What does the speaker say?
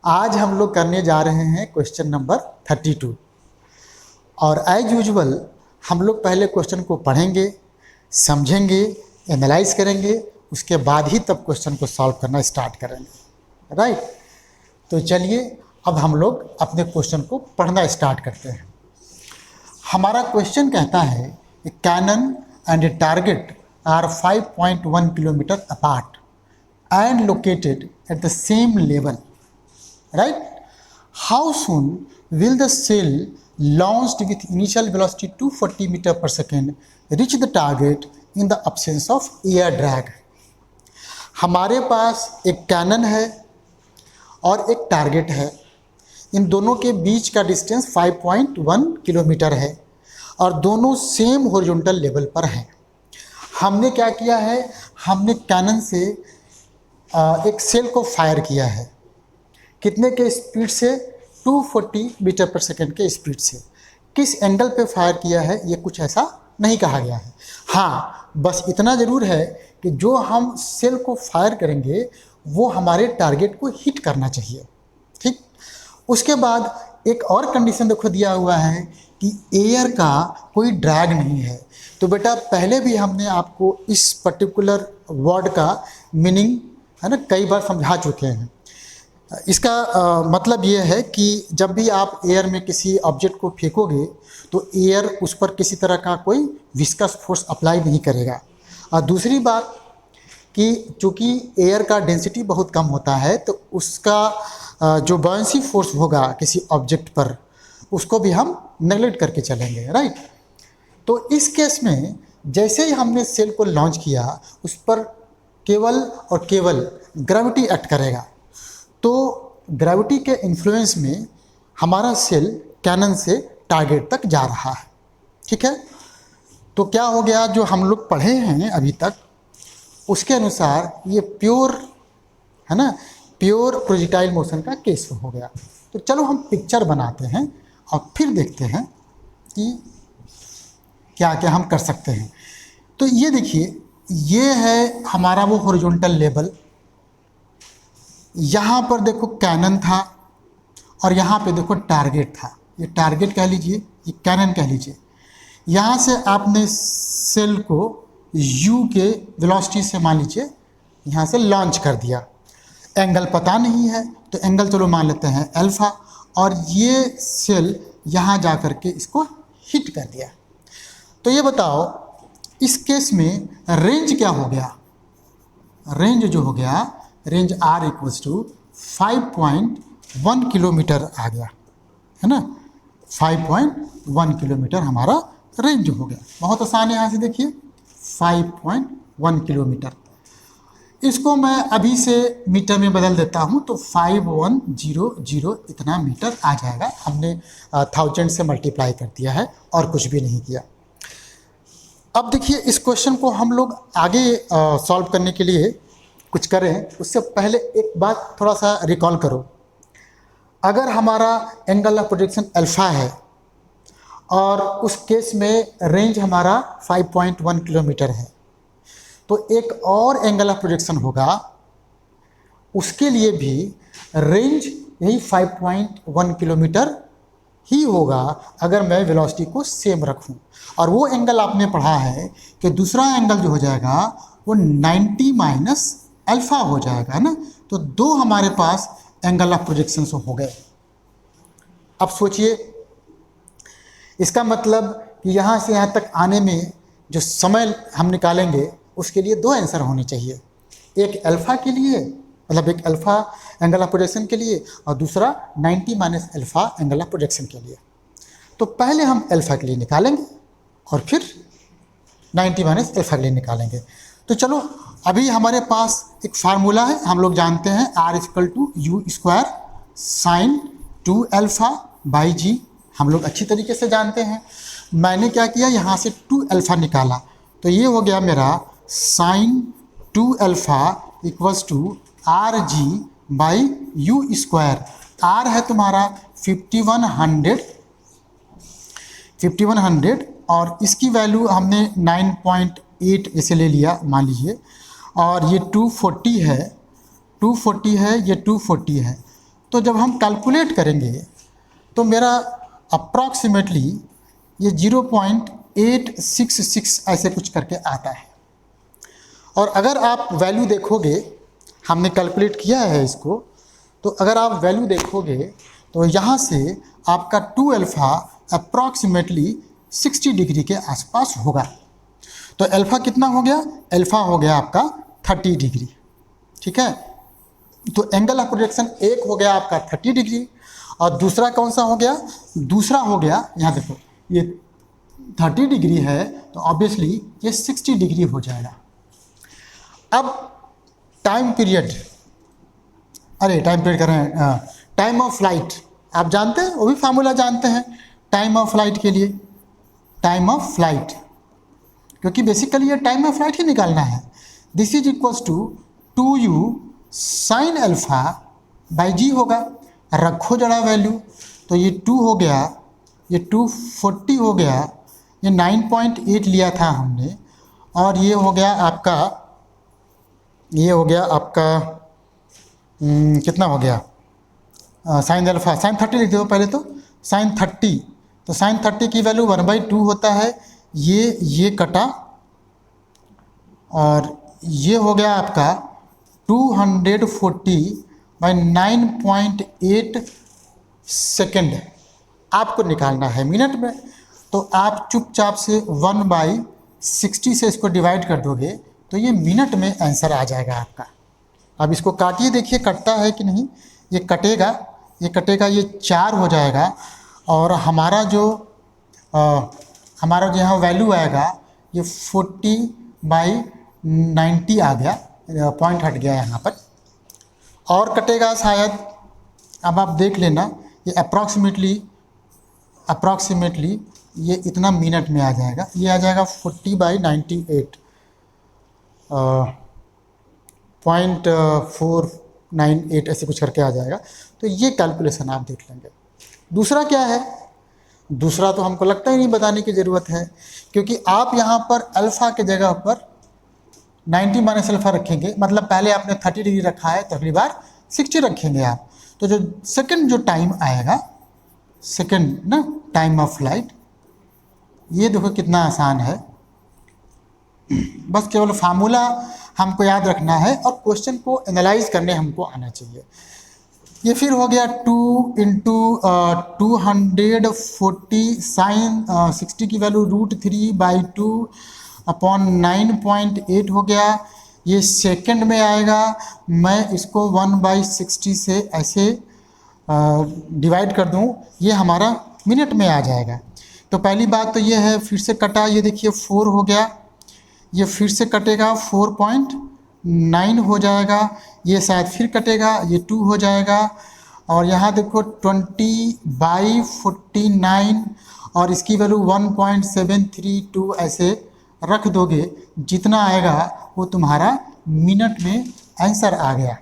आज हम लोग करने जा रहे हैं क्वेश्चन नंबर 32 और एज यूजुअल हम लोग पहले क्वेश्चन को पढ़ेंगे, समझेंगे, एनालाइज करेंगे, उसके बाद ही तब क्वेश्चन को सॉल्व करना स्टार्ट करेंगे। राइट, तो चलिए अब हम लोग अपने क्वेश्चन को पढ़ना स्टार्ट करते हैं। हमारा क्वेश्चन कहता है cannon and a target are 5.1 kilometre apart and located at the same level, right? How soon will the cell launched with initial velocity 240 meter per second reach the target in the absence of air drag? हमारे पास एक cannon है और एक target है। इन दोनों के बीच का distance 5.1 kilometre है और दोनों सेम हॉरिजॉन्टल लेवल पर हैं। हमने क्या किया है, हमने कैनन से एक सेल को फायर किया है। कितने के स्पीड से? 240 मीटर पर सेकेंड के स्पीड से। किस एंगल पे फायर किया है ये कुछ ऐसा नहीं कहा गया है। हाँ, बस इतना ज़रूर है कि जो हम सेल को फायर करेंगे वो हमारे टारगेट को हिट करना चाहिए। ठीक, उसके बाद एक और कंडीशन देखो दिया हुआ है कि एयर का कोई ड्रैग नहीं है। तो बेटा पहले भी हमने आपको इस पर्टिकुलर वर्ड का मीनिंग है ना कई बार समझा चुके हैं। इसका मतलब ये है कि जब भी आप एयर में किसी ऑब्जेक्ट को फेंकोगे तो एयर उस पर किसी तरह का कोई विस्कस फोर्स अप्लाई नहीं करेगा। और दूसरी बात कि चूँकि एयर का डेंसिटी बहुत कम होता है तो उसका जो बॉयंसी फोर्स होगा किसी ऑब्जेक्ट पर उसको भी हम नेगलेक्ट करके चलेंगे। राइट, तो इस केस में जैसे ही हमने सेल को लॉन्च किया उस पर केवल और केवल ग्रेविटी एक्ट करेगा। तो ग्रेविटी के इन्फ्लुएंस में हमारा सेल कैनन से टारगेट तक जा रहा है। ठीक है, तो क्या हो गया, जो हम लोग पढ़े हैं अभी तक उसके अनुसार ये प्योर है ना, प्योर प्रोजेक्टाइल मोशन का केस हो गया। तो चलो हम पिक्चर बनाते हैं और फिर देखते हैं कि क्या क्या हम कर सकते हैं। तो ये देखिए, ये है हमारा वो हॉरिजॉन्टल लेवल। यहाँ पर देखो कैनन था और यहाँ पे देखो टारगेट था। ये टारगेट कह लीजिए, ये कैनन कह लीजिए। यहाँ से आपने सेल को u के वेलोसिटी से मान लीजिए यहाँ से लॉन्च कर दिया। एंगल पता नहीं है तो एंगल चलो मान लेते हैं अल्फ़ा, और ये सेल यहाँ जा कर के इसको हिट कर दिया। तो ये बताओ इस केस में रेंज क्या हो गया? रेंज जो हो गया, range r equals to 5.1 kilometre आ गया है ना। 5.1 किलोमीटर हमारा रेंज हो गया। बहुत आसान है, यहाँ से देखिए 5.1 किलोमीटर। इसको मैं अभी से मीटर में बदल देता हूँ तो 5100 इतना मीटर आ जाएगा। हमने 1000 से मल्टीप्लाई कर दिया है और कुछ भी नहीं किया। अब देखिए इस क्वेश्चन को हम लोग आगे सॉल्व करने के लिए कुछ करें उससे पहले एक बात थोड़ा सा रिकॉल करो। अगर हमारा एंगल ऑफ प्रोजेक्शन अल्फ़ा है और उस केस में रेंज हमारा 5.1 किलोमीटर है तो एक और एंगल ऑफ प्रोजेक्शन होगा, उसके लिए भी रेंज यही 5.1 किलोमीटर ही होगा अगर मैं वेलोसिटी को सेम रखूं। और वो एंगल आपने पढ़ा है कि दूसरा एंगल जो हो जाएगा वो 90 माइनस अल्फ़ा हो जाएगा ना। तो दो हमारे पास एंगल ऑफ प्रोजेक्शन हो गए। अब सोचिए, इसका मतलब कि यहाँ से यहाँ तक आने में जो समय हम निकालेंगे उसके लिए दो आंसर होने चाहिए। एक अल्फ़ा के लिए, मतलब एक अल्फ़ा एंगल ऑफ प्रोजेक्शन के लिए और दूसरा 90 minus alpha angle of projection के लिए। तो पहले हम अल्फ़ा के लिए निकालेंगे और फिर 90 माइनस अल्फ़ा के लिए निकालेंगे। तो चलो अभी हमारे पास एक फार्मूला है, हम लोग जानते हैं r equal to u square sine 2 alpha by g. हम लोग अच्छी तरीके से जानते हैं। मैंने क्या किया, यहाँ से 2 अल्फ़ा निकाला तो ये हो गया मेरा sine 2 alpha equals to R G by U square. R है तुम्हारा 5100 और इसकी वैल्यू हमने 9.8 इसे ले लिया मान लीजिए, और ये 240 है, ये 240 है। तो जब हम कैलकुलेट करेंगे तो मेरा अप्रॉक्सीमेटली ये 0.866 ऐसे कुछ करके आता है। और अगर आप वैल्यू देखोगे, हमने कैलकुलेट किया है इसको, तो अगर आप वैल्यू देखोगे तो यहाँ से आपका 2 अल्फ़ा अप्रॉक्सीमेटली 60 डिग्री के आसपास होगा। तो अल्फ़ा कितना हो गया? अल्फ़ा हो गया आपका 30 डिग्री। ठीक है, तो एंगल ऑफ प्रोजेक्शन एक हो गया आपका 30 डिग्री, और दूसरा कौन सा हो गया? दूसरा हो गया, यहाँ देखो ये 30 डिग्री है तो ऑब्वियसली ये 60 डिग्री हो जाएगा। अब टाइम पीरियड, टाइम पीरियड कर रहे हैं, टाइम ऑफ फ्लाइट आप जानते हैं, वो भी फार्मूला जानते हैं टाइम ऑफ फ्लाइट के लिए। टाइम ऑफ फ्लाइट, क्योंकि बेसिकली ये टाइम ऑफ फ्लाइट ही निकालना है। This is equals to 2u sine alpha by g होगा। रखो जरा वैल्यू, तो ये 2 हो गया, ये 240 हो गया, ये 9.8 लिया था हमने, और ये हो गया आपका, ये हो गया आपका कितना हो गया? साइन अल्फ़ा, साइन 30 लिख दो पहले, तो साइन 30, तो साइन 30 की वैल्यू 1/2 होता है। ये कटा, और ये हो गया आपका 240/9.8 सेकेंड आपको निकालना है मिनट में। तो आप चुपचाप से 1/60 से इसको डिवाइड कर दोगे तो ये मिनट में आंसर आ जाएगा आपका। अब इसको काटिए, देखिए कटता है कि नहीं। ये कटेगा, ये कटेगा, ये 4 हो जाएगा, और हमारा जो यहाँ वैल्यू आएगा ये 40/90 आ गया, पॉइंट हट गया यहाँ पर, और कटेगा शायद। अब आप देख लेना, ये अप्रॉक्सीमेटली ये इतना मिनट में आ जाएगा, ये आ जाएगा 40/98 .498 ऐसे कुछ करके आ जाएगा। तो ये कैलकुलेशन आप देख लेंगे। दूसरा क्या है? दूसरा तो हमको लगता ही नहीं बताने की ज़रूरत है, क्योंकि आप यहाँ पर अल्फ़ा के जगह पर 90 माइनस अल्फ़ा रखेंगे, मतलब पहले आपने 30 डिग्री रखा है तो अगली बार 60 रखेंगे आप। तो जो सेकंड जो टाइम आएगा, सेकंड ना टाइम ऑफ फ्लाइट, ये देखो कितना आसान है। बस केवल फार्मूला हमको याद रखना है और क्वेश्चन को एनालाइज करने हमको आना चाहिए। ये फिर हो गया 2 × 240 साइन 60 की वैल्यू √3/2 अपॉन 9.8 हो गया। ये सेकंड में आएगा, मैं इसको 1/60 से ऐसे डिवाइड कर दूं, ये हमारा मिनट में आ जाएगा। तो पहली बात तो ये है, फिर से कटा, ये देखिए 4 हो गया, ये फिर से कटेगा 4.9 हो जाएगा, ये शायद फिर कटेगा, ये 2 हो जाएगा, और यहाँ देखो 20/49 और इसकी वैल्यू 1.732 ऐसे रख दोगे, जितना आएगा वो तुम्हारा मिनट में आंसर आ गया।